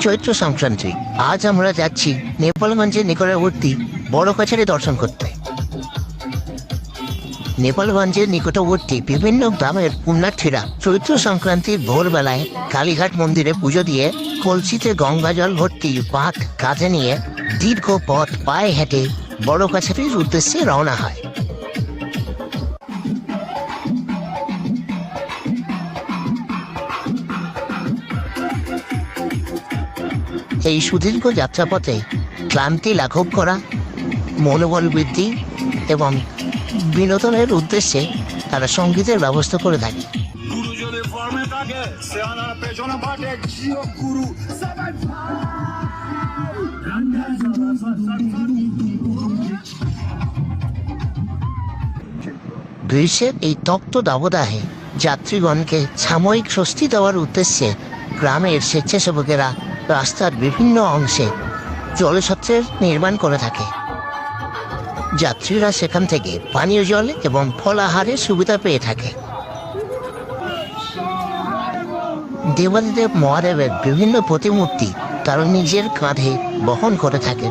চৈত্র সংক্রান্তি। আজ আমরা যাচ্ছি নেপালগঞ্জের নিকটবর্তী বড় কাছারি দর্শন করতে। নেপালগঞ্জের নিকটবর্তী বিভিন্ন গ্রামের পুণ্যার্থীরা চৈত্র সংক্রান্তির ভোরবেলায় কালীঘাট মন্দিরে পুজো দিয়ে কলসিতে গঙ্গা জল ভর্তি পাট কাঁধে নিয়ে দীর্ঘ পথ পায়ে হেঁটে বড় কাছারির উদ্দেশ্যে রওনা হয়। এই সুদীর্ঘ যাত্রাপথে ক্লান্তি লাঘব করা, মনোবল বৃদ্ধি এবং বিনোদনের উদ্দেশ্যে তারা সঙ্গীতের ব্যবস্থা করে থাকে। গ্রীষ্মের এই তপ্ত দাবদাহে যাত্রীগণকে সাময়িক স্বস্তি দেওয়ার উদ্দেশ্যে গ্রামের স্বেচ্ছাসেবকেরা রাস্তার বিভিন্ন অংশে জলছত্রের নির্মাণ করে থাকে। যাত্রীরা সেখান থেকে পানীয় জল এবং ফলাহারের সুবিধা পেয়ে থাকে। দেবাদিদেব মহাদেবের বিভিন্ন প্রতিমূর্তি তারা নিজের কাঁধে বহন করে থাকে।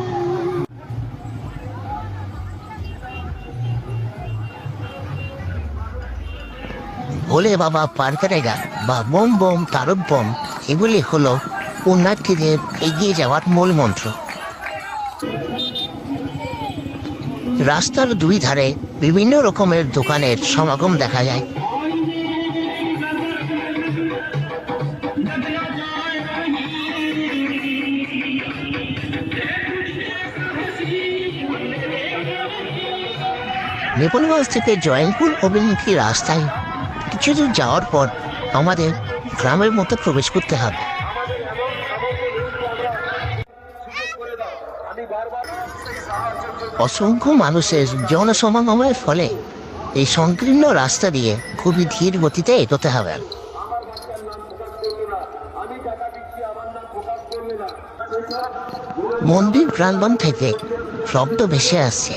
ভোলে বাবা পার করেগা বা বোম বোম তারক বোম, এগুলি হলো পুণ্যার্থীদের এগিয়ে যাওয়ার মূল মন্ত্র। রাস্তার দুই ধারে বিভিন্ন রকমের দোকানের সমাগম দেখা যায়। নেপালগঞ্জ থেকে জয়ন্তপুর অভিমুখী রাস্তায় কিছু দূর যাওয়ার পর আমাদের গ্রামের মধ্যে প্রবেশ করতে হবে। অসংখ্য মানুষের জনসমাগমের ফলে এই সংকীর্ণ রাস্তা দিয়ে খুবই ধীর গতিতে এগোতে হবে। মন্দির প্রাঙ্গণ থেকে শব্দ ভেসে আসছে।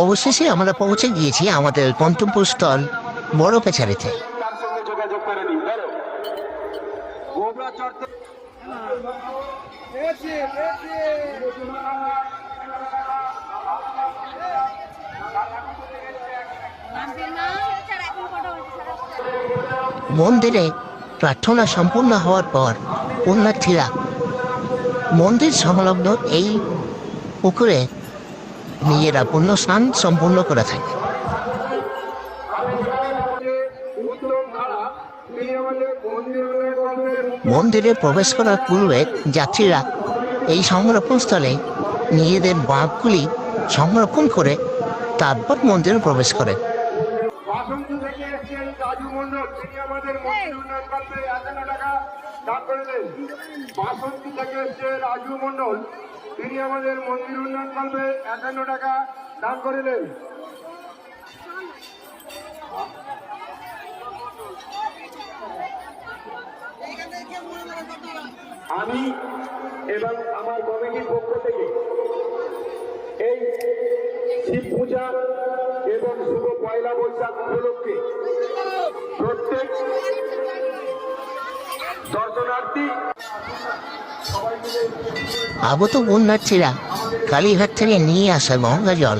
অবশেষে আমরা পৌঁছে গিয়েছি আমাদের গন্তব্যস্থল বড় কাছারিতে। মন্দিরে প্রার্থনা সম্পূর্ণ হওয়ার পর পুণ্যার্থীরা মন্দির সংলগ্ন এই পুকুরে নিজেরা পুণ্য স্নান সম্পূর্ণ করে থাকে। মন্দিরে প্রবেশ করার পূর্বে যাত্রীরা এই সংরক্ষণস্থলে নিজেদের বাঁকগুলি সংরক্ষণ করে তারপর মন্দিরে প্রবেশ করে। রাজু মন্ডল তিনি আমাদের মন্দির উন্নয়ন কল্পে 51 টাকা দান করিলেন। আমি এবং আমার কমিটির পক্ষ থেকে এই শিব পূজা এবং শুভ পয়লা বৈশাখ উপলক্ষে প্রত্যেক দর্শনার্থী আগত পুণ্যার্থীরা কালীঘাট থেকে নিয়ে আসা গঙ্গা জল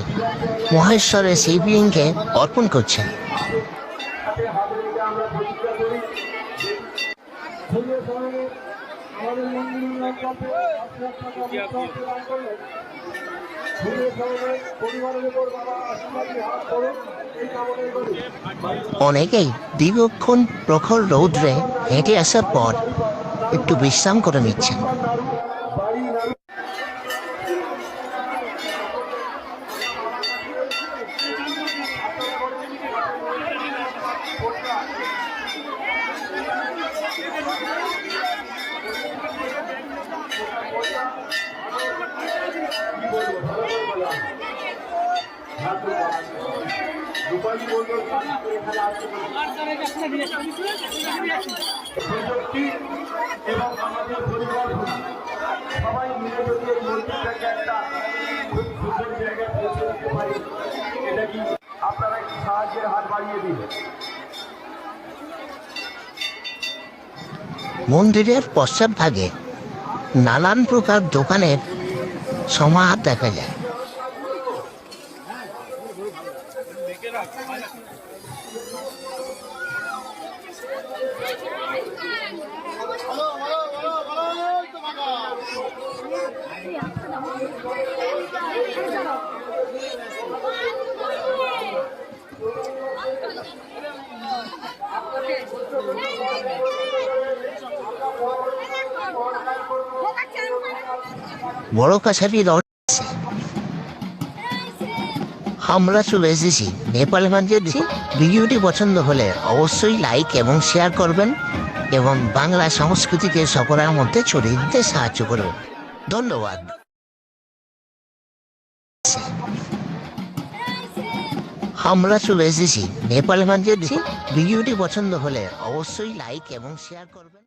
মহেশ্বরের শিবলিঙ্গে অর্পণ করছেন। অনেকেই দীর্ঘক্ষণ প্রখর রৌদ্রে হেঁটে আসার পর একটু বিশ্রাম করে নিচ্ছেন। এবং আমাদের পরিকল্পনা সবাই মিলে যদি এই মন্দিরটাকে একটা খুব সুন্দর জায়গায় পৌঁছে দিতে পারি, এটা কি আপনারা কি সাহায্য ভাগ্যের হাত বাড়িয়ে দিন। মন্দিরের পশ্চাৎভাগে নানান প্রকার দোকানের সমাহার দেখা যায়। বড় কাছারি রয়েছে। আমরা চলে এসেছি নেপাল মঞ্চের। ভিডিওটি পছন্দ হলে অবশ্যই লাইক এবং শেয়ার করবেন এবং বাংলা সংস্কৃতিকে সকলের মধ্যে ছড়িয়ে দিতে সাহায্য করবেন। ধন্যবাদ। আমরা চলে এসেছি নেপাল মঞ্চের। ভিডিওটি পছন্দ হলে অবশ্যই লাইক এবং শেয়ার করবেন।